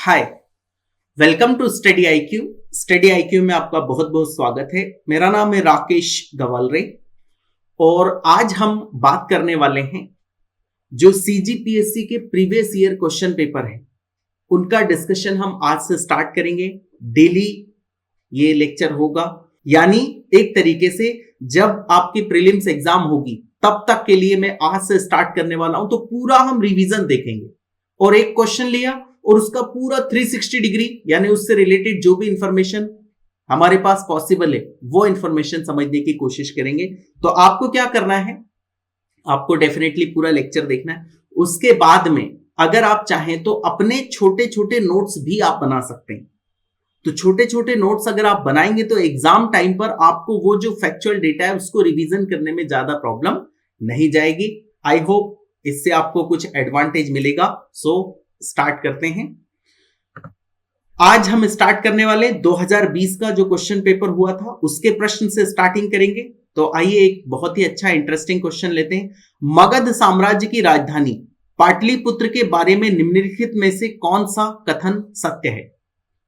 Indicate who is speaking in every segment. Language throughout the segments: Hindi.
Speaker 1: Hi, welcome to study IQ. Study IQ में आपका बहुत बहुत स्वागत है। मेरा नाम है राकेश गवालरे और आज हम बात करने वाले हैं जो सीजीपीएससी के प्रीवियस ईयर क्वेश्चन पेपर है उनका डिस्कशन हम आज से स्टार्ट करेंगे। डेली ये लेक्चर होगा, यानी एक तरीके से जब आपकी प्रीलिम्स एग्जाम होगी तब तक के लिए मैं आज से स्टार्ट करने वाला हूं। तो पूरा हम रिवीजन देखेंगे और एक क्वेश्चन लिया और उसका पूरा 360 डिग्री यानी उससे रिलेटेड जो भी इंफॉर्मेशन हमारे पास पॉसिबल है वो इंफॉर्मेशन समझने की कोशिश करेंगे। तो आपको क्या करना है, आपको डेफिनेटली पूरा लेक्चर देखना है। उसके बाद में अगर आप चाहें तो अपने छोटे छोटे नोट्स भी आप बना सकते हैं। तो छोटे छोटे नोट्स अगर आप बनाएंगे तो एग्जाम टाइम पर आपको वो जो फैक्चुअल डेटा है उसको रिवीजन करने में ज्यादा प्रॉब्लम नहीं जाएगी। आई होप इससे आपको कुछ एडवांटेज मिलेगा। सो स्टार्ट करते हैं। आज हम स्टार्ट करने वाले 2020 का जो क्वेश्चन पेपर हुआ था उसके प्रश्न से स्टार्टिंग करेंगे। तो आइए एक बहुत ही अच्छा इंटरेस्टिंग क्वेश्चन लेते हैं। मगध साम्राज्य की राजधानी पाटलिपुत्र के बारे में निम्नलिखित में से कौन सा कथन सत्य है?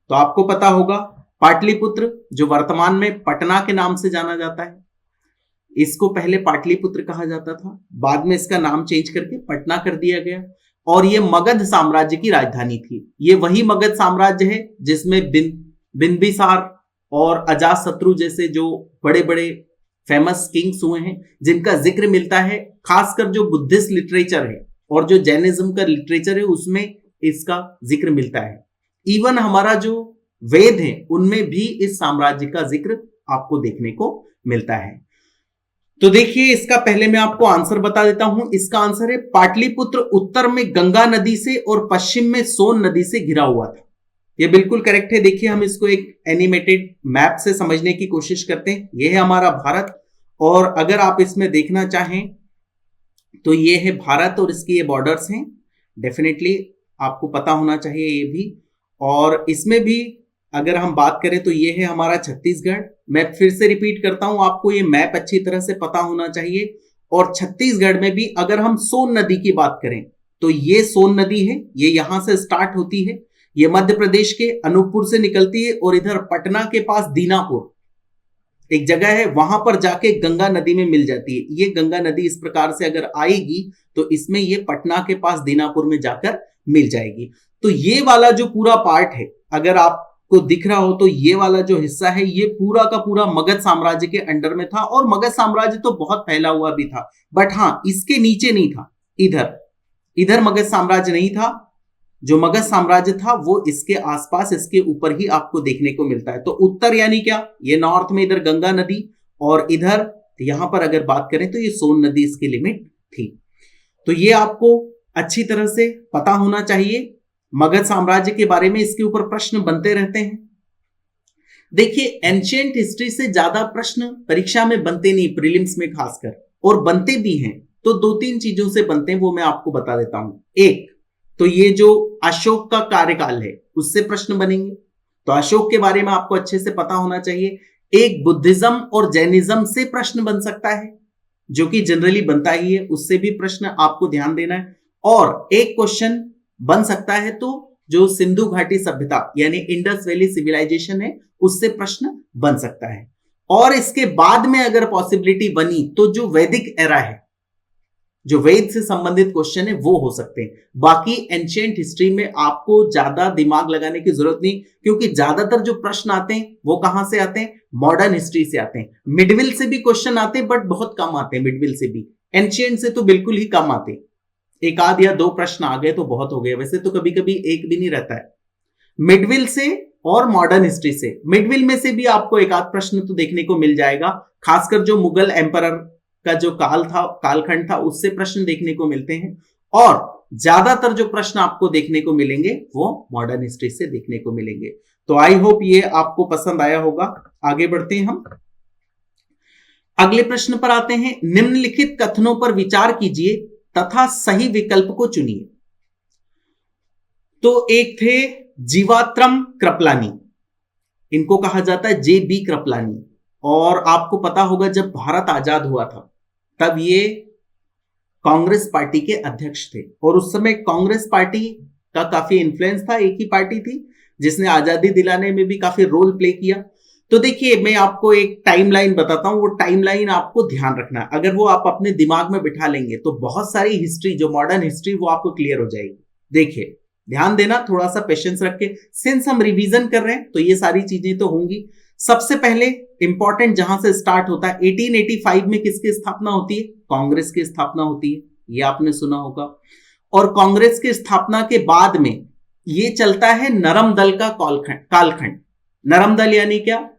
Speaker 1: तो आपको पता होगा पाटलिपुत्र जो वर्तमान में पटना के नाम से जाना जाता है, इसको पहले पाटलिपुत्र कहा जाता था, बाद में इसका नाम चेंज करके पटना कर दिया गया और ये मगध साम्राज्य की राजधानी थी। ये वही मगध साम्राज्य है जिसमें बिंबिसार और अजातशत्रु जैसे जो बड़े बड़े फेमस किंग्स हुए हैं जिनका जिक्र मिलता है। खासकर जो बुद्धिस्ट लिटरेचर है और जो जैनिज्म का लिटरेचर है उसमें इसका जिक्र मिलता है। इवन हमारा जो वेद है उनमें भी इस साम्राज्य का जिक्र आपको देखने को मिलता है। तो देखिए इसका पहले मैं आपको आंसर बता देता हूं। इसका आंसर है पाटलिपुत्र उत्तर में गंगा नदी से और पश्चिम में सोन नदी से घिरा हुआ था। यह बिल्कुल करेक्ट है। देखिए हम इसको एक एनिमेटेड मैप से समझने की कोशिश करते हैं। यह है हमारा भारत और अगर आप इसमें देखना चाहें तो यह है भारत और इसकी ये बॉर्डर्स हैं। डेफिनेटली आपको पता होना चाहिए ये भी। और इसमें भी अगर हम बात करें तो ये है हमारा छत्तीसगढ़। मैं फिर से रिपीट करता हूं, आपको ये मैप अच्छी तरह से पता होना चाहिए। और छत्तीसगढ़ में भी अगर हम सोन नदी की बात करें तो ये सोन नदी है, ये यहां से स्टार्ट होती है, ये मध्य प्रदेश के अनूपपुर से निकलती है और इधर पटना के पास दीनापुर एक जगह है, वहां पर जाके गंगा नदी में मिल जाती है। ये गंगा नदी इस प्रकार से अगर आएगी तो इसमें ये पटना के पास दीनापुर में जाकर मिल जाएगी। तो ये वाला जो पूरा पार्ट है अगर आपको दिख रहा हो तो ये वाला जो हिस्सा है ये पूरा का पूरा मगध साम्राज्य के अंडर में था। और मगध साम्राज्य तो बहुत फैला हुआ भी था, बट हाँ इसके नीचे नहीं था। इधर मगध साम्राज्य नहीं था। जो मगध साम्राज्य था वो इसके आसपास, इसके ऊपर ही आपको देखने को मिलता है। तो उत्तर यानी क्या, ये नॉर्थ में इधर गंगा नदी और इधर यहां पर अगर बात करें तो ये सोन नदी इसकी लिमिट थी। तो ये आपको अच्छी तरह से पता होना चाहिए। मगध साम्राज्य के बारे में इसके ऊपर प्रश्न बनते रहते हैं। देखिए एंशिएंट हिस्ट्री से ज्यादा प्रश्न परीक्षा में बनते नहीं, प्रीलिम्स में खासकर, और बनते भी हैं तो दो तीन चीजों से बनते हैं वो मैं आपको बता देता हूं। एक तो ये जो अशोक का कार्यकाल है उससे प्रश्न बनेंगे, तो अशोक के बारे में आपको अच्छे से पता होना चाहिए। एक बुद्धिज्म और जैनिज्म से प्रश्न बन सकता है जो कि जनरली बनता ही है, उससे भी प्रश्न आपको ध्यान देना है। और एक क्वेश्चन बन सकता है तो जो सिंधु घाटी सभ्यता यानी इंडस वैली सिविलाइजेशन है उससे प्रश्न बन सकता है। और इसके बाद में अगर पॉसिबिलिटी बनी तो जो वैदिक एरा है, जो वेद से संबंधित क्वेश्चन है वो हो सकते हैं। बाकी एंशिएंट हिस्ट्री में आपको ज्यादा दिमाग लगाने की जरूरत नहीं, क्योंकि ज्यादातर जो प्रश्न आते हैं वो कहां से आते हैं, मॉडर्न हिस्ट्री से आते हैं। मिडविल से भी क्वेश्चन आते हैं बट बहुत कम आते हैं, मिडविल से भी। एंशिएंट से तो बिल्कुल ही कम आते हैं, एक आध या दो प्रश्न आ गए तो बहुत हो गए, वैसे तो कभी कभी एक भी नहीं रहता है। मिडविल से और मॉडर्न हिस्ट्री से, मिडविल में से भी आपको एक आध प्रश्न तो देखने को मिल जाएगा। खासकर जो मुगल एम्परर का जो कालखंड था उससे प्रश्न देखने को मिलते हैं। और ज्यादातर जो प्रश्न आपको देखने को मिलेंगे वो मॉडर्न हिस्ट्री से देखने को मिलेंगे। तो आई होप ये आपको पसंद आया होगा। आगे बढ़ते हैं हम अगले प्रश्न पर आते हैं। निम्नलिखित कथनों पर विचार कीजिए तथा सही विकल्प को चुनिए। तो एक थे जीवात्रम कृपलानी, इनको कहा जाता है जे.बी. कृपलानी। और आपको पता होगा जब भारत आजाद हुआ था तब ये कांग्रेस पार्टी के अध्यक्ष थे और उस समय कांग्रेस पार्टी का काफी इन्फ्लुएंस था, एक ही पार्टी थी जिसने आजादी दिलाने में भी काफी रोल प्ले किया। तो देखिए मैं आपको एक टाइमलाइन बताता हूं, वो टाइमलाइन आपको ध्यान रखना है। अगर वो आप अपने दिमाग में बिठा लेंगे तो बहुत सारी हिस्ट्री, जो मॉडर्न हिस्ट्री, वो आपको क्लियर हो जाएगी। देखिए ध्यान देना, थोड़ा सा पेशेंस रख के, सिंस हम रिवीजन कर रहे हैं तो ये सारी चीजें तो होंगी। सबसे पहले इंपॉर्टेंट जहां से स्टार्ट होता है, 1885 में किसकी स्थापना होती है? कांग्रेस की स्थापना होती है, ये आपने सुना होगा। और कांग्रेस की स्थापना के बाद में ये चलता है नरम दल का कालखंड। नरम दल यानी क्या?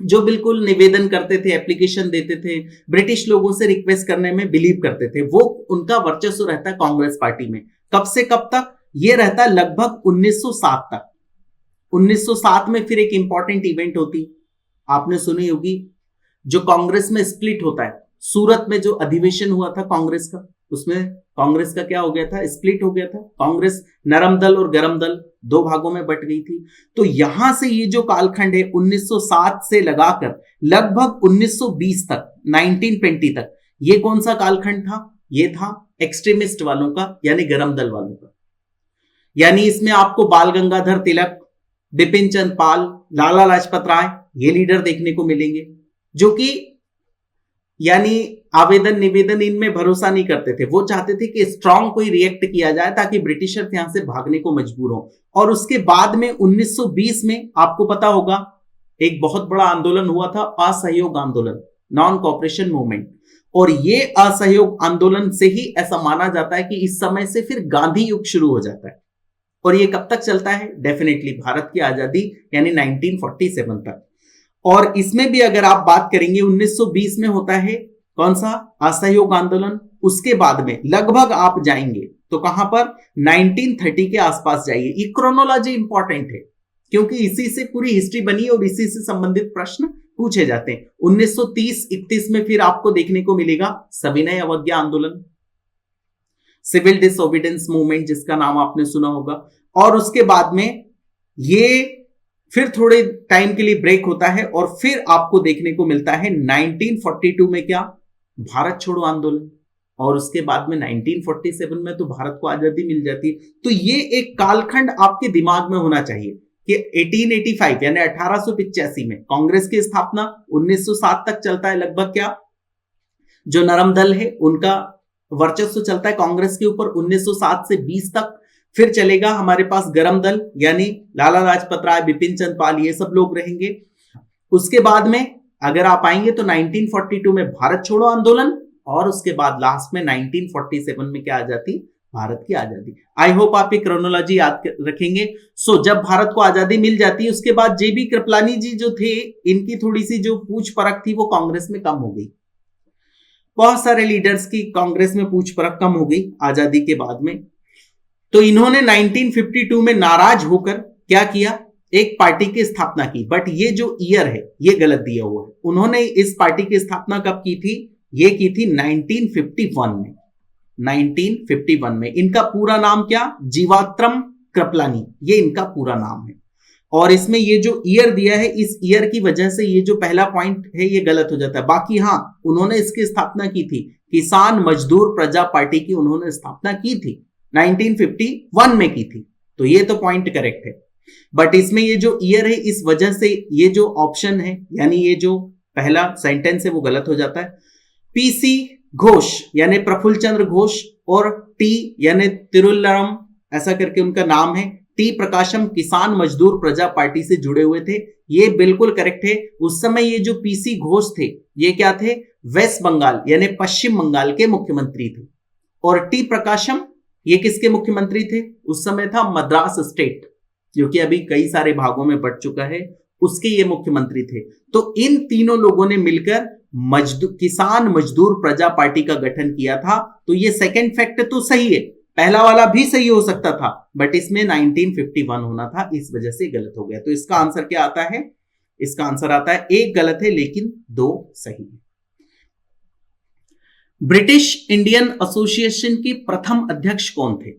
Speaker 1: जो बिल्कुल निवेदन करते थे, एप्लीकेशन देते थे, ब्रिटिश लोगों से रिक्वेस्ट करने में बिलीव करते थे, वो उनका वर्चस्व रहता है कांग्रेस पार्टी में। कब से कब तक? ये रहता है लगभग 1907 तक। 1907 में फिर एक इंपॉर्टेंट इवेंट होती, आपने सुनी होगी, जो कांग्रेस में स्प्लिट होता है। सूरत में जो अधिवेशन हुआ था कांग्रेस का, उसमें कांग्रेस का क्या हो गया था? स्प्लिट हो गया था। कांग्रेस नरम दल और गरम दल दो भागों में बट गई थी। तो यहां से ये जो कालखंड है 1907 से लगाकर लगभग 1920 तक, 1920 तक, ये कौन सा कालखंड था? ये था एक्सट्रीमिस्ट वालों का, यानी गरम दल वालों का। यानी इसमें आपको बाल गंगाधर तिलक, बिपिन चंद्र पाल, लाला लाजपत राय, ये लीडर देखने को मिलेंगे, जो कि यानी आवेदन निवेदन इनमें भरोसा नहीं करते थे। वो चाहते थे कि स्ट्रांग कोई रिएक्ट किया जाए ताकि ब्रिटिशर्स यहां से भागने को मजबूर हो। और उसके बाद में 1920 में आपको पता होगा एक बहुत बड़ा आंदोलन हुआ था, असहयोग आंदोलन, नॉन कोऑपरेशन मूवमेंट। और ये असहयोग आंदोलन से ही ऐसा माना जाता है कि इस समय से फिर गांधी युग शुरू हो जाता है। और ये कब तक चलता है? डेफिनेटली भारत की आजादी यानी 1947 तक। और इसमें भी अगर आप बात करेंगे 1920 में होता है कौन सा? असहयोग आंदोलन। उसके बाद में लगभग आप जाएंगे तो कहां पर? 1930 के आसपास जाइए। ये क्रोनोलॉजी इंपॉर्टेंट है क्योंकि इसी से पूरी हिस्ट्री बनी और इसी से संबंधित प्रश्न पूछे जाते हैं। 1930-31 में फिर आपको देखने को मिलेगा सविनय अवज्ञा आंदोलन, सिविल डिसओबीडियंस मूवमेंट, जिसका नाम आपने सुना होगा। और उसके बाद में ये फिर थोड़े टाइम के लिए ब्रेक होता है और फिर आपको देखने को मिलता है 1942 में क्या? भारत छोड़ो आंदोलन। और उसके बाद में 1947 में तो भारत को आजादी मिल जाती है। तो ये एक कालखंड आपके दिमाग में होना चाहिए कि 1885 यानी 1885 में कांग्रेस की स्थापना, 1907 तक चलता है लगभग क्या? जो नरम दल है उनका वर्चस्व चलता है कांग्रेस के ऊपर 1907 से 20 तक। फिर चलेगा हमारे पास गरम दल यानी लाला लाजपत राय, बिपिन चंद्र पाल, ये सब लोग रहेंगे। उसके बाद में अगर आप आएंगे तो 1942 में भारत छोड़ो आंदोलन और उसके बाद लास्ट में 1947 में क्या आ जाती? भारत की आजादी। आई होप आप ये क्रोनोलॉजी याद रखेंगे। सो जब भारत को आजादी मिल जाती है उसके बाद जेबी कृपलानी जी जो थे, इनकी थोड़ी सी जो पूछ परख थी वो कांग्रेस में कम हो गई। बहुत सारे लीडर्स की कांग्रेस में पूछ परख कम हो गई आजादी के बाद में। तो इन्होंने 1952 में नाराज होकर क्या किया? एक पार्टी की स्थापना की। बट ये जो ईयर है ये गलत दिया हुआ है। उन्होंने इस पार्टी की स्थापना कब की थी? ये की थी 1951 में। 1951 में। इनका पूरा नाम क्या? जीवात्रम कृपलानी, ये इनका पूरा नाम है। और इसमें ये जो ईयर दिया है, इस ईयर की वजह से ये जो पहला पॉइंट है ये गलत हो जाता है। बाकी हाँ, उन्होंने इसकी स्थापना की थी, किसान मजदूर प्रजा पार्टी की उन्होंने स्थापना की थी, 1951 में की थी। तो ये तो पॉइंट करेक्ट है। बट इसमें ये जो ईयर है इस वजह से ये जो ऑप्शन है यानी ये जो पहला सेंटेंस है वो गलत हो जाता है। पीसी घोष यानी प्रफुल्ल चंद्र घोष और टी यानी तिरुल्लम ऐसा करके उनका नाम है, टी प्रकाशम किसान मजदूर प्रजा पार्टी से जुड़े हुए थे। ये बिल्कुल करेक्ट है। उस समय ये जो पीसी घोष थे ये क्या थे? वेस्ट बंगाल यानी पश्चिम बंगाल के मुख्यमंत्री थे। और टी प्रकाशम ये किसके मुख्यमंत्री थे? उस समय था मद्रास स्टेट, जो कि अभी कई सारे भागों में बंट चुका है, उसके ये मुख्यमंत्री थे। तो इन तीनों लोगों ने मिलकर किसान मजदूर प्रजा पार्टी का गठन किया था। तो ये सेकंड फैक्ट तो सही है, पहला वाला भी सही हो सकता था, बट इसमें 1951 होना था, इस वजह से गलत हो गया। तो इसका आंसर क्या आता है? इसका आंसर आता है एक गलत है लेकिन दो सही है। ब्रिटिश इंडियन एसोसिएशन के प्रथम अध्यक्ष कौन थे?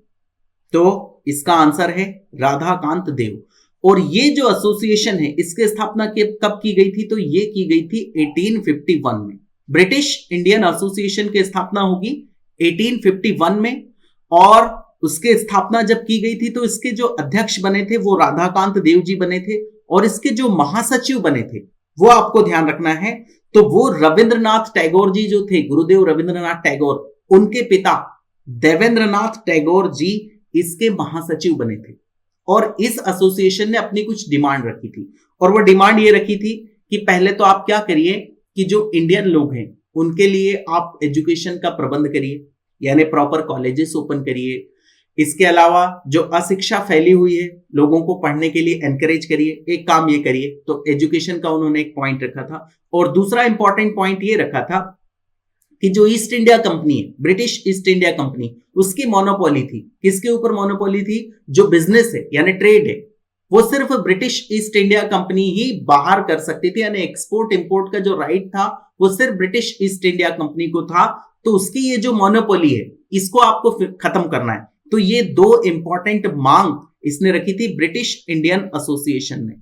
Speaker 1: तो इसका आंसर है राधाकांत देव। और ये जो एसोसिएशन है इसकी स्थापना कब की गई थी? तो ये की गई थी 1851 में। ब्रिटिश इंडियन एसोसिएशन की स्थापना होगी 1851 में। और उसके स्थापना जब की गई थी तो इसके जो अध्यक्ष बने थे वो राधाकांत देव जी बने थे, और इसके जो महासचिव बने थे वो आपको ध्यान रखना है, तो वो रविंद्रनाथ टैगोर जी जो थे, गुरुदेव रविंद्रनाथ टैगोर, उनके पिता देवेंद्रनाथ टैगोर जी इसके महासचिव बने थे। और इस एसोसिएशन ने अपनी कुछ डिमांड रखी थी, और वो डिमांड ये रखी थी कि पहले तो आप क्या करिए कि जो इंडियन लोग हैं उनके लिए आप एजुकेशन का प्रबंध करिए, यानी प्रॉपर कॉलेजेस ओपन करिए। इसके अलावा जो अशिक्षा फैली हुई है लोगों को पढ़ने के लिए एनकरेज करिए, एक काम ये करिए। तो एजुकेशन का उन्होंने एक पॉइंट रखा था। और दूसरा इंपॉर्टेंट पॉइंट ये रखा था कि जो ईस्ट इंडिया कंपनी है, ब्रिटिश ईस्ट इंडिया कंपनी, उसकी मोनोपोली थी। किसके ऊपर मोनोपोली थी? जो बिजनेस है यानी ट्रेड है, वो सिर्फ ब्रिटिश ईस्ट इंडिया कंपनी ही बाहर कर सकती थी, यानी एक्सपोर्ट इंपोर्ट का जो राइट था वो सिर्फ ब्रिटिश ईस्ट इंडिया कंपनी को था। तो उसकी ये जो मोनोपोली है इसको आपको खत्म करना है। तो ये दो इंपॉर्टेंट मांग इसने रखी थी ब्रिटिश इंडियन एसोसिएशन ने।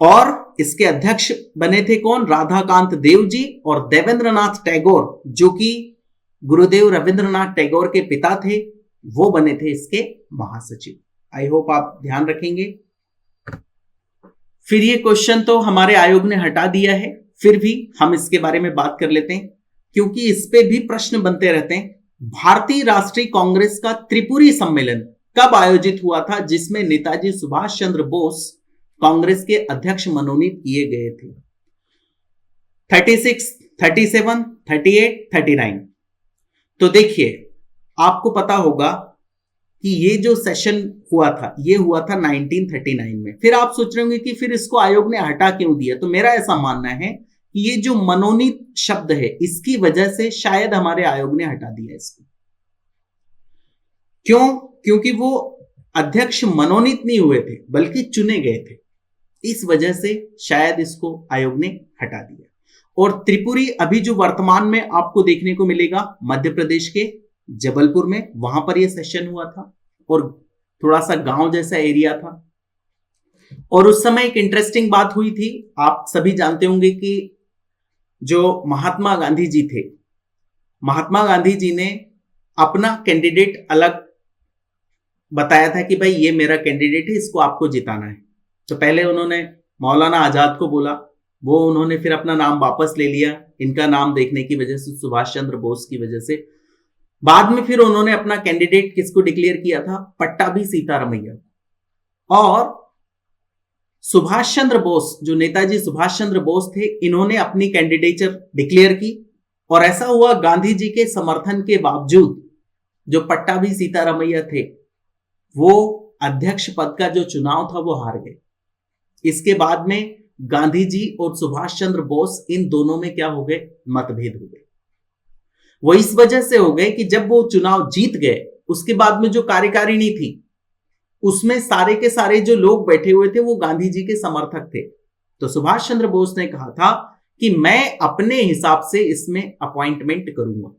Speaker 1: और इसके अध्यक्ष बने थे कौन? राधाकांत देव जी और देवेंद्रनाथ टैगोर, जो कि गुरुदेव रविंद्रनाथ टैगोर के पिता थे, वो बने थे इसके महासचिव। आई होप आप ध्यान रखेंगे। फिर ये क्वेश्चन तो हमारे आयोग ने हटा दिया है, फिर भी हम इसके बारे में बात कर लेते हैं क्योंकि इस पे भी प्रश्न बनते रहते हैं। भारतीय राष्ट्रीय कांग्रेस का त्रिपुरी सम्मेलन कब आयोजित हुआ था जिसमें नेताजी सुभाष चंद्र बोस कांग्रेस के अध्यक्ष मनोनीत किए गए थे? 36, 37, 38, 39। तो देखिए, आपको पता होगा कि ये जो सेशन हुआ था ये हुआ था 1939 में। फिर आप सोच रहे होंगे कि फिर इसको आयोग ने हटा क्यों दिया? तो मेरा ऐसा मानना है कि ये जो मनोनीत शब्द है इसकी वजह से शायद हमारे आयोग ने हटा दिया इसको। क्यों? क्योंकि वो अध्यक्ष मनोनीत नहीं हुए थे बल्कि चुने गए थे, इस वजह से शायद इसको आयोग ने हटा दिया। और त्रिपुरी अभी जो वर्तमान में आपको देखने को मिलेगा मध्य प्रदेश के जबलपुर में, वहां पर यह सेशन हुआ था और थोड़ा सा गांव जैसा एरिया था। और उस समय एक इंटरेस्टिंग बात हुई थी, आप सभी जानते होंगे कि जो महात्मा गांधी जी थे, महात्मा गांधी जी ने अपना कैंडिडेट अलग बताया था कि भाई ये मेरा कैंडिडेट है, इसको आपको जिताना है। तो पहले उन्होंने मौलाना आजाद को बोला, वो उन्होंने फिर अपना नाम वापस ले लिया, इनका नाम देखने की वजह से, सुभाष चंद्र बोस की वजह से। बाद में फिर उन्होंने अपना कैंडिडेट किसको डिक्लेयर किया था? पट्टाभी सीतारामैया। और सुभाष चंद्र बोस, जो नेताजी सुभाष चंद्र बोस थे, इन्होंने अपनी कैंडिडेचर डिक्लेयर की। और ऐसा हुआ, गांधी जी के समर्थन के बावजूद जो पट्टाभी सीतारामैया थे वो अध्यक्ष पद का जो चुनाव था वो हार गए। इसके बाद में गांधी जी और सुभाष चंद्र बोस, इन दोनों में क्या हो गए? मतभेद हो गए। वो इस वजह से हो गए कि जब वो चुनाव जीत गए उसके बाद में जो कार्यकारिणी थी उसमें सारे के सारे जो लोग बैठे हुए थे वो गांधी जी के समर्थक थे। तो सुभाष चंद्र बोस ने कहा था कि मैं अपने हिसाब से इसमें अपॉइंटमेंट करूंगा,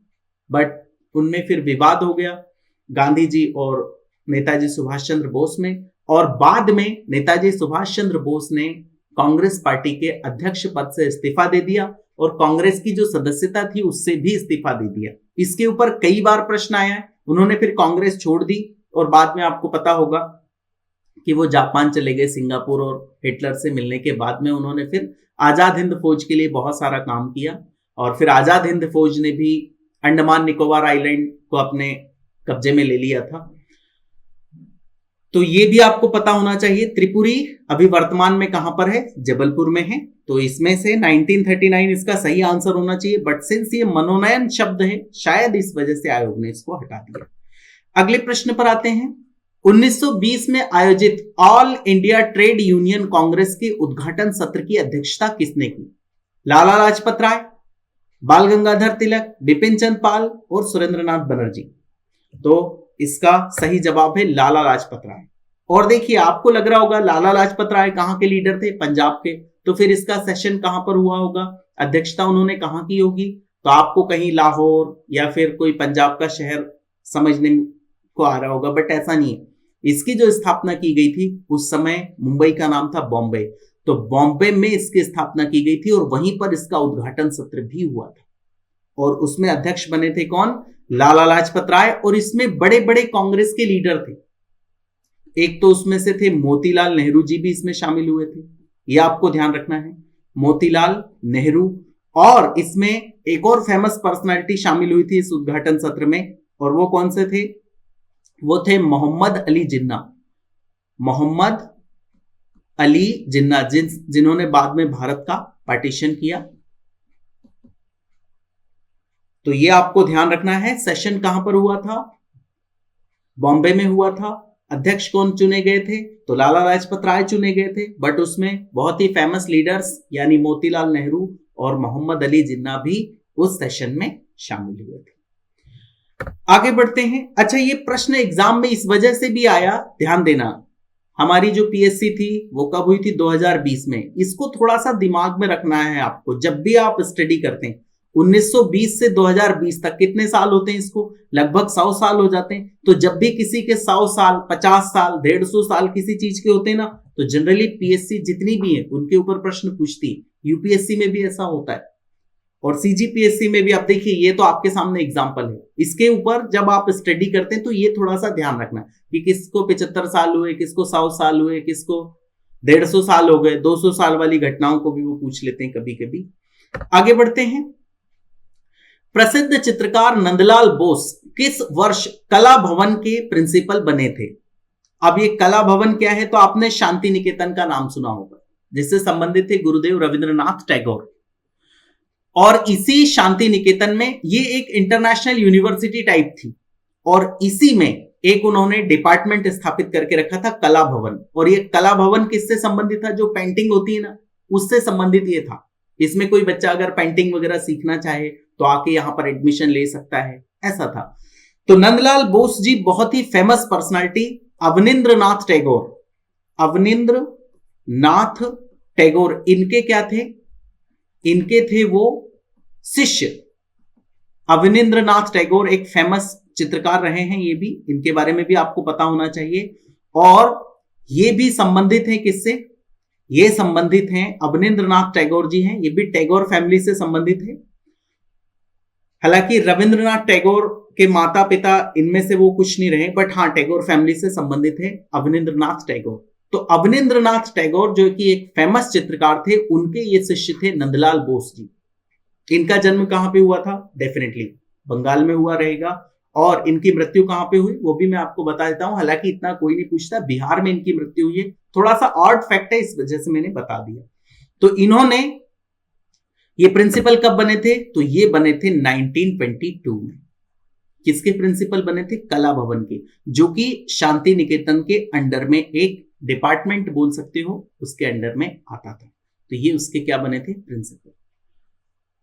Speaker 1: बट उनमें फिर विवाद हो गया गांधी जी और नेताजी सुभाष चंद्र बोस में। और बाद में नेताजी सुभाष चंद्र बोस ने कांग्रेस पार्टी के अध्यक्ष पद से इस्तीफा दे दिया और कांग्रेस की जो सदस्यता थी उससे भी इस्तीफा दे दिया। इसके ऊपर कई बार प्रश्न आया है। उन्होंने फिर कांग्रेस छोड़ दी और बाद में आपको पता होगा कि वो जापान चले गए, सिंगापुर और हिटलर से मिलने के बाद में उन्होंने फिर आजाद हिंद फौज के लिए बहुत सारा काम किया। और फिर आजाद हिंद फौज ने भी अंडमान निकोबार आइलैंड को अपने कब्जे में ले लिया था। तो ये भी आपको पता होना चाहिए। त्रिपुरी अभी वर्तमान में कहां पर है? जबलपुर में है। तो इसमें से 1939 इसका सही आंसर होना चाहिए, बट सिंस ये मनोनयन शब्द है शायद इस वजह से आयोग ने इसको हटा दिया। अगले प्रश्न पर आते हैं। 1920 में आयोजित all India trade union Congress के उद्घाटन सत्र की अध्यक्षता किसने की? लाला लाजपत राय, बाल गंगाधर तिलक, बिपिन चंद्र पाल और सुरेंद्रनाथ बनर्जी। तो इसका सही जवाब है लाला लाजपत राय। और देखिए, आपको लग रहा होगा लाला लाजपत राय कहां के लीडर थे? पंजाब के। तो फिर इसका सेशन कहां पर हुआ होगा? अध्यक्षता उन्होंने कहां की होगी? तो आपको कहीं लाहौर या फिर कोई पंजाब का शहर समझने को आ रहा होगा, बट ऐसा नहीं है। इसकी जो स्थापना की गई थी उस समय मुंबई का नाम था बॉम्बे। तो बॉम्बे में इसकी स्थापना की गई थी और वहीं पर इसका उद्घाटन सत्र भी हुआ था। और उसमें अध्यक्ष बने थे कौन? लाला लाजपत राय। और इसमें बड़े बड़े कांग्रेस के लीडर थे। एक तो उसमें से थे मोतीलाल नेहरू जी भी इसमें शामिल हुए थे, यह आपको ध्यान रखना है, मोतीलाल नेहरू। और इसमें एक और फेमस पर्सनालिटी शामिल हुई थी इस उद्घाटन सत्र में, और वो कौन से थे? वो थे मोहम्मद अली जिन्ना। मोहम्मद अली जिन्ना जिन्होंने बाद में भारत का पार्टीशन किया। तो ये आपको ध्यान रखना है। सेशन कहां पर हुआ था? बॉम्बे में हुआ था। अध्यक्ष कौन चुने गए थे? तो लाला लाजपत राय चुने गए थे, बट उसमें बहुत ही फेमस लीडर्स यानी मोतीलाल नेहरू और मोहम्मद अली जिन्ना भी उस सेशन में शामिल हुए थे। आगे बढ़ते हैं। अच्छा, ये प्रश्न एग्जाम में इस वजह से भी आया, ध्यान देना, हमारी जो पीएससी थी वो कब हुई थी? 2020 में। इसको थोड़ा सा दिमाग में रखना है आपको जब भी आप स्टडी करते हैं। 1920 से 2020 तक कितने साल होते हैं? इसको लगभग 100 साल हो जाते हैं। तो जब भी किसी के 100 साल, 50 साल, 150 साल किसी चीज के होते हैं ना, तो जनरली पीएससी जितनी भी है उनके ऊपर प्रश्न पूछती है। यूपीएससी में भी ऐसा होता है और सीजीपीएससी में भी। आप देखिए, ये तो आपके सामने एग्जाम्पल है। इसके ऊपर जब आप स्टडी करते हैं तो ये थोड़ा सा ध्यान रखना कि किसको 75 साल हुए, किसको 100 साल हुए, किसको 150 साल हो गए। 200 साल वाली घटनाओं को भी वो पूछ लेते हैं कभी कभी। आगे बढ़ते हैं। प्रसिद्ध चित्रकार नंदलाल बोस किस वर्ष कला भवन के प्रिंसिपल बने थे? अब ये कला भवन क्या है? तो आपने शांति निकेतन का नाम सुना होगा, जिससे संबंधित थे गुरुदेव रविंद्रनाथ टैगोर। और इसी शांति निकेतन में ये एक इंटरनेशनल यूनिवर्सिटी टाइप थी, और इसी में एक उन्होंने डिपार्टमेंट स्थापित करके रखा था, कला भवन। और ये कला भवन किससे संबंधित था? जो पेंटिंग होती है ना, उससे संबंधित ये था। इसमें कोई बच्चा अगर पेंटिंग वगैरह सीखना चाहे तो आके यहां पर एडमिशन ले सकता है, ऐसा था। तो नंदलाल बोस जी बहुत ही फेमस पर्सनालिटी, अवनींद्रनाथ टैगोर, अवनींद्रनाथ टैगोर इनके क्या थे? इनके थे वो शिष्य। अवनींद्रनाथ टैगोर एक फेमस चित्रकार रहे हैं, ये भी, इनके बारे में भी आपको पता होना चाहिए। और ये भी संबंधित है किससे? ये संबंधित हैं, अवनींद्रनाथ टैगोर जी हैं, ये भी टैगोर फैमिली से संबंधित है। हालांकि रविंद्रनाथ टैगोर के माता पिता इनमें से वो कुछ नहीं रहे, बट हाँ, टैगोर फैमिली से संबंधित है अवनींद्रनाथ टैगोर। तो अवनींद्रनाथ टैगोर जो कि एक फेमस चित्रकार थे, उनके ये शिष्य थे नंदलाल बोस जी। इनका जन्म कहां पे हुआ था? डेफिनेटली बंगाल में हुआ रहेगा। और इनकी मृत्यु कहां पे हुई वो भी मैं आपको बता देता हूं, हालांकि इतना कोई नहीं पूछता। बिहार में इनकी मृत्यु हुई है, थोड़ा सा ऑड फैक्ट है, इस वजह से मैंने बता दिया। तो इन्होंने ये प्रिंसिपल कब बने थे? तो ये बने थे 1922 में। किसके प्रिंसिपल बने थे? कला भवन के, जो कि शांति निकेतन के अंडर में एक डिपार्टमेंट बोल सकते हो, उसके अंडर में आता था। तो ये उसके क्या बने थे? प्रिंसिपल।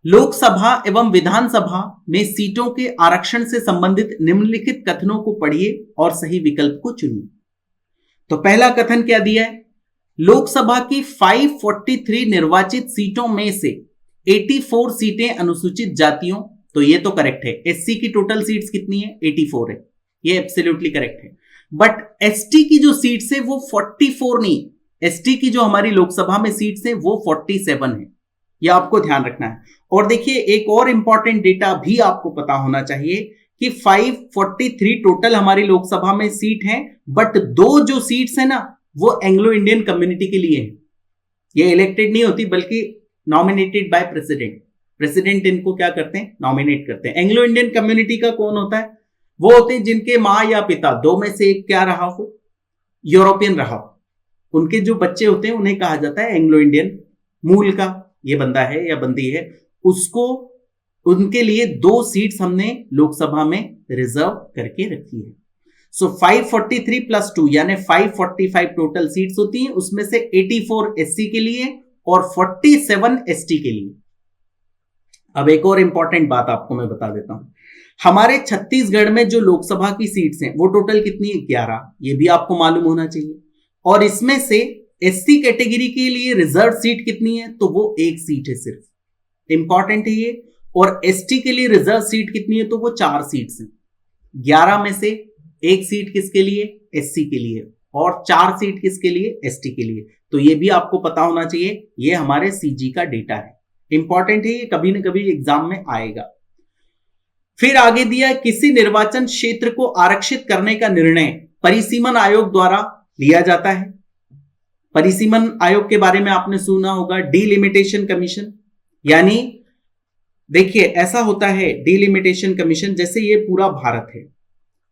Speaker 1: लोकसभा एवं विधानसभा में सीटों के आरक्षण से संबंधित निम्नलिखित कथनों को पढ़िए और सही विकल्प को चुनिए। तो पहला कथन क्या दिया है? लोकसभा की 543 निर्वाचित सीटों में से 84 सीटें अनुसूचित जातियों, तो ये तो करेक्ट है। एससी की टोटल सीट्स कितनी है? 84 है, ये एब्सोल्युटली करेक्ट है। बट एसटी की जो सीट्स है वो 44 नहीं, एसटी की जो हमारी लोकसभा में सीट्स है वो 47 है, यह आपको ध्यान रखना है। और देखिए, एक और इंपॉर्टेंट डेटा भी आपको पता होना चाहिए कि 543 टोटल हमारी लोकसभा में सीट है, बट 2 जो सीट्स है ना, वो एंग्लो इंडियन कम्युनिटी के लिए है। ये इलेक्टेड नहीं होती, बल्कि नॉमिनेटेड बाय प्रेसिडेंट। प्रेसिडेंट इनको क्या करते हैं? नॉमिनेट करते हैं। एंग्लो इंडियन कम्युनिटी का कौन होता है? वो होते हैं जिनके मां या पिता, 2 में से एक क्या रहा हो? यूरोपियन रहा हो। उनके जो बच्चे होते हैं उन्हें कहा जाता है एंग्लो इंडियन मूल का, ये बंदा है या बंदी है, उसको, उनके लिए 2 सीट्स हमने लोकसभा में रिजर्व करके रखी है। सो 543 प्लस 2 यानी 545 टोटल सीट्स होती हैं, उसमें से 84 एससी के लिए और 47 एसटी के लिए। अब एक और इंपॉर्टेंट बात आपको मैं बता देता हूं, हमारे छत्तीसगढ़ में जो लोकसभा की सीट्स हैं वो टोटल कितनी है? 11। ये भी आपको मालूम होना चाहिए। और इसमें से एससी कैटेगरी के लिए रिजर्व सीट कितनी है? तो वो 1 सीट है सिर्फ, इंपॉर्टेंट है ये। और एसटी के लिए रिजर्व सीट कितनी है? तो वो 4 सीट्स हैं। 11 में से 1 सीट किसके लिए? एससी के लिए, और 4 सीट किसके लिए? एसटी के लिए। तो ये भी आपको पता होना चाहिए, ये हमारे सीजी का डेटा है, इंपॉर्टेंट है, ये कभी ना कभी एग्जाम में आएगा। फिर आगे दिया किसी निर्वाचन क्षेत्र को आरक्षित करने का निर्णय परिसीमन आयोग द्वारा लिया जाता है। परिसीमन आयोग के बारे में आपने सुना होगा, डीलिमिटेशन कमीशन। यानी देखिए ऐसा होता है डीलिमिटेशन कमीशन, जैसे ये पूरा भारत है,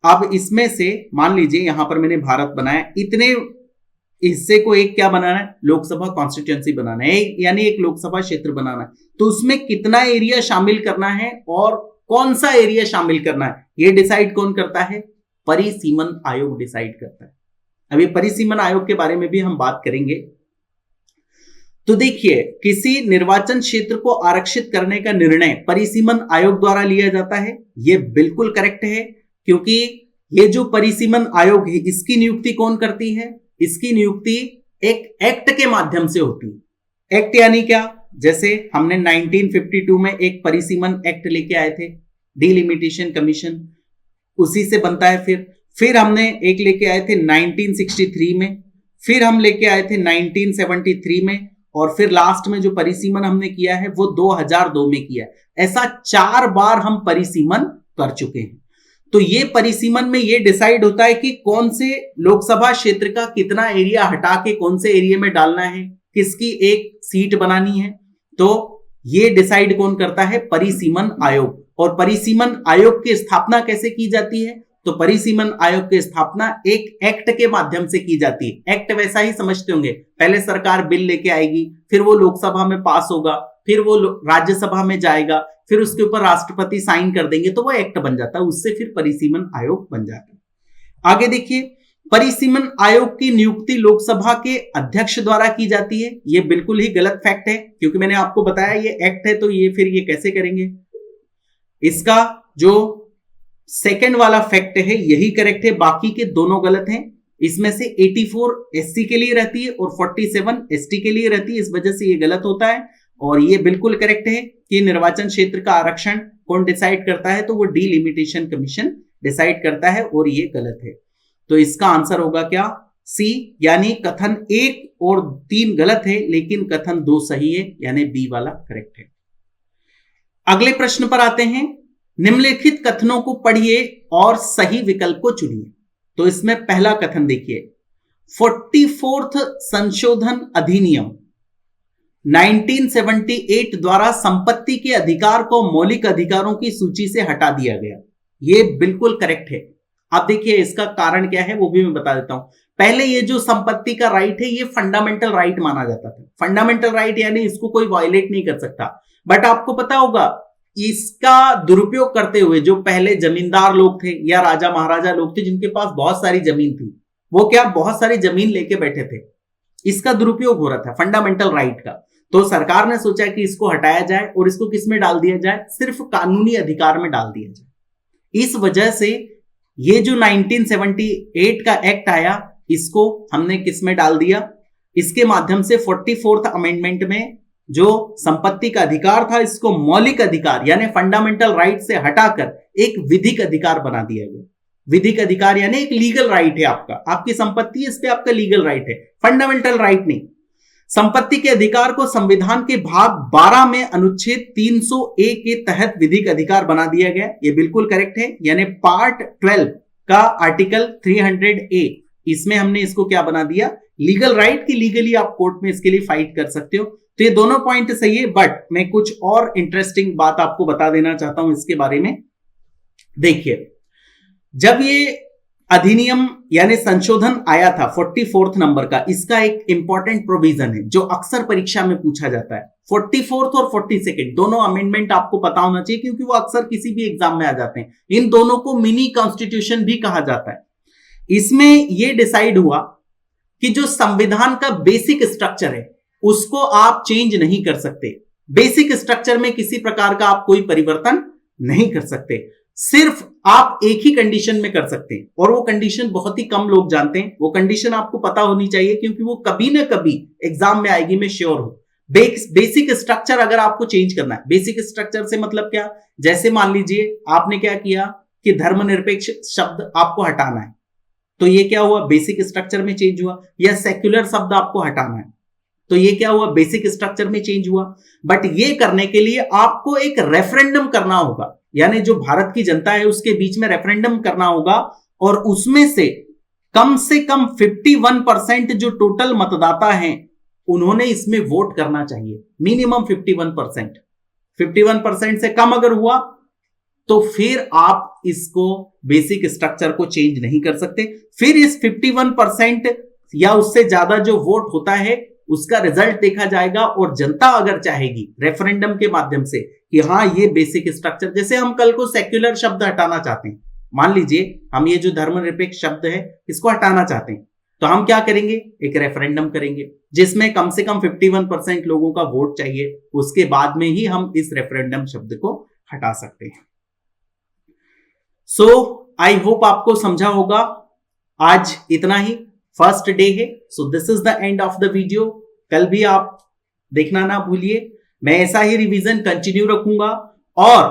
Speaker 1: अब इसमें से मान लीजिए यहां पर मैंने भारत बनाया, इतने हिस्से को एक क्या बनाना है, लोकसभा कॉन्स्टिट्यूएंसी बनाना है, यानी एक लोकसभा क्षेत्र बनाना है। तो उसमें कितना एरिया शामिल करना है और कौन सा एरिया शामिल करना है, यह डिसाइड कौन करता है, परिसीमन आयोग डिसाइड करता है। अभी परिसीमन आयोग के बारे में भी हम बात करेंगे। तो देखिए किसी निर्वाचन क्षेत्र को आरक्षित करने का निर्णय परिसीमन आयोग द्वारा लिया जाता है, यह बिल्कुल करेक्ट है, क्योंकि ये जो परिसीमन आयोग है इसकी नियुक्ति कौन करती है, इसकी नियुक्ति एक एक्ट के माध्यम से होती है। एक्ट यानी क्या, जैसे हमने 1952 में एक परिसीमन एक्ट लेके आए थे, डीलिमिटेशन कमीशन, उसी से बनता है। फिर हमने एक लेके आए थे 1963 में, फिर हम लेके आए थे 1973 में, और फिर लास्ट में जो परिसीमन हमने किया है वो 2002 में किया है। ऐसा 4 बार हम परिसीमन कर चुके हैं। तो ये परिसीमन में ये डिसाइड होता है कि कौन से लोकसभा क्षेत्र का कितना एरिया हटा के कौन से एरिया में डालना है, किसकी एक सीट बनानी है। तो ये डिसाइड कौन करता है, परिसीमन आयोग। और परिसीमन आयोग की स्थापना कैसे की जाती है, तो परिसीमन आयोग की स्थापना एक एक्ट के माध्यम से की जाती है। एक्ट वैसा ही समझते होंगे, पहले सरकार बिल लेके आएगी, फिर वो लोकसभा में पास होगा, फिर वो राज्यसभा में जाएगा, फिर उसके ऊपर राष्ट्रपति साइन कर देंगे तो वो एक्ट बन जाता है, उससे फिर परिसीमन आयोग बन जाता है। आगे देखिए, परिसीमन आयोग की नियुक्ति लोकसभा के अध्यक्ष द्वारा की जाती है। ये बिल्कुल ही गलत फैक्ट है, क्योंकि मैंने आपको बताया ये एक्ट है, तो ये फिर ये कैसे करेंगे। इसका जो सेकंड वाला फैक्ट है यही करेक्ट है, बाकी के दोनों गलत हैं। इसमें से 84 एससी के लिए रहती है और 47 एसटी के लिए रहती है, इस वजह से ये गलत होता है। और ये बिल्कुल करेक्ट है कि निर्वाचन क्षेत्र का आरक्षण कौन डिसाइड करता है, तो वो डीलिमिटेशन कमीशन डिसाइड करता है, और ये गलत है। तो इसका आंसर होगा क्या, सी, यानी कथन 1 और 3 गलत है, लेकिन कथन 2 सही है, यानी बी वाला करेक्ट है। अगले प्रश्न पर आते हैं। निम्नलिखित कथनों को पढ़िए और सही विकल्प को चुनिए। तो इसमें पहला कथन देखिए, 44th संशोधन अधिनियम 1978 द्वारा संपत्ति के अधिकार को मौलिक अधिकारों की सूची से हटा दिया गया। यह बिल्कुल करेक्ट है। अब देखिए इसका कारण क्या है वो भी मैं बता देता हूं। पहले ये जो संपत्ति का राइट है ये फंडामेंटल राइट माना जाता था। फंडामेंटल राइट यानी इसको कोई वायलेट नहीं कर सकता। बट आपको पता होगा इसका दुरुपयोग करते हुए जो पहले जमींदार लोग थे या राजा महाराजा लोग थे जिनके पास बहुत सारी जमीन थी, वो क्या बहुत सारी जमीन लेके बैठे थे, इसका दुरुपयोग हो रहा था फंडामेंटल राइट का। तो सरकार ने सोचा कि इसको हटाया जाए और इसको किस में डाल दिया जाए, सिर्फ कानूनी अधिकार में डाल दिया जाए। इस वजह से ये जो 1978 का एक्ट आया इसको हमने किस में डाल दिया, इसके माध्यम से 44th अमेंडमेंट में जो संपत्ति का अधिकार था इसको मौलिक अधिकार यानी फंडामेंटल राइट से हटाकर एक विधिक अधिकार बना दिया गया। विधिक अधिकार यानी एक लीगल राइट है आपका, आपकी संपत्ति है, इस पे आपका लीगल राइट है, फंडामेंटल राइट नहीं। संपत्ति के अधिकार को संविधान के भाग 12 में अनुच्छेद 300A के तहत विधिक अधिकार बना दिया गया। ये बिल्कुल करेक्ट है, यानी पार्ट 12 का आर्टिकल 300A, इसमें हमने इसको क्या बना दिया, लीगल राइट की लीगली आप कोर्ट में इसके लिए फाइट कर सकते हो। तो ये दोनों पॉइंट सही है, बट मैं कुछ और इंटरेस्टिंग बात आपको बता देना चाहता हूं इसके बारे में। देखिए जब ये अधिनियम यानी संशोधन आया था 44th नंबर का, इसका एक इंपॉर्टेंट प्रोविजन है जो अक्सर परीक्षा में पूछा जाता है। 44th और 42nd दोनों अमेंडमेंट आपको पता होना चाहिए क्योंकि वो अक्सर किसी भी एग्जाम में आ जाते हैं। इन दोनों को मिनी कॉन्स्टिट्यूशन भी कहा जाता है। इसमें यह डिसाइड हुआ कि जो संविधान का बेसिक स्ट्रक्चर है उसको आप चेंज नहीं कर सकते। बेसिक स्ट्रक्चर में किसी प्रकार का आप कोई परिवर्तन नहीं कर सकते, सिर्फ आप एक ही कंडीशन में कर सकते हैं, और वो कंडीशन बहुत ही कम लोग जानते हैं। वो कंडीशन आपको पता होनी चाहिए क्योंकि वो कभी ना कभी एग्जाम में आएगी, मैं श्योर हूं। बेसिक स्ट्रक्चर अगर आपको चेंज करना है, बेसिक स्ट्रक्चर से मतलब क्या, जैसे मान लीजिए आपने क्या किया कि धर्मनिरपेक्ष शब्द आपको हटाना है, तो ये क्या हुआ, बेसिक स्ट्रक्चर में चेंज हुआ। या सेक्युलर शब्द आपको हटाना है, तो ये क्या हुआ, बेसिक स्ट्रक्चर में चेंज हुआ। बट ये करने के लिए आपको एक रेफरेंडम करना होगा, यानी जो भारत की जनता है उसके बीच में रेफरेंडम करना होगा और उसमें से कम 51% जो टोटल मतदाता हैं उन्होंने इसमें वोट करना चाहिए। मिनिमम 51%। 51% से कम अगर हुआ तो फिर आप इसको बेसिक स्ट्रक्चर को चेंज नहीं कर सकते। फिर इस 51% या उससे ज्यादा जो वोट होता है उसका रिजल्ट देखा जाएगा और जनता अगर चाहेगी रेफरेंडम के माध्यम से कि हाँ ये बेसिक स्ट्रक्चर, जैसे हम कल को सेक्युलर शब्द हटाना चाहते हैं, मान लीजिए हम ये जो धर्मनिरपेक्ष शब्द है इसको हटाना चाहते हैं, तो हम क्या करेंगे, एक रेफरेंडम करेंगे जिसमें कम से कम 51% लोगों का वोट चाहिए। उसके बाद में ही हम इस रेफरेंडम शब्द को हटा सकते हैं। सो आई होप आपको समझा होगा। आज इतना ही, फर्स्ट डे है, so this is the end of the video. कल भी आप देखना ना भूलिए, मैं ऐसा ही रिवीजन कंटिन्यू रखूंगा। और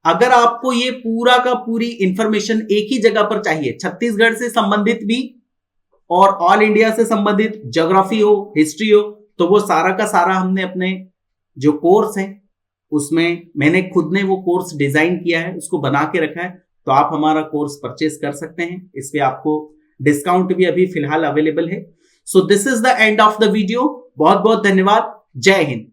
Speaker 1: अगर आपको ये पूरा का पूरी इंफॉर्मेशन एक ही जगह पर चाहिए, छत्तीसगढ़ से संबंधित भी और ऑल इंडिया से संबंधित, ज्योग्राफी हो, हिस्ट्री हो, तो वो सारा का सारा हमने अपने जो कोर्स है उसमें मैंने खुद ने वो कोर्स डिजाइन किया है, उसको बना के रखा है, तो आप हमारा कोर्स परचेज कर सकते हैं। इस पे आपको डिस्काउंट भी अभी फिलहाल अवेलेबल है। So this is the end of the video. बहुत बहुत धन्यवाद। जय हिंद।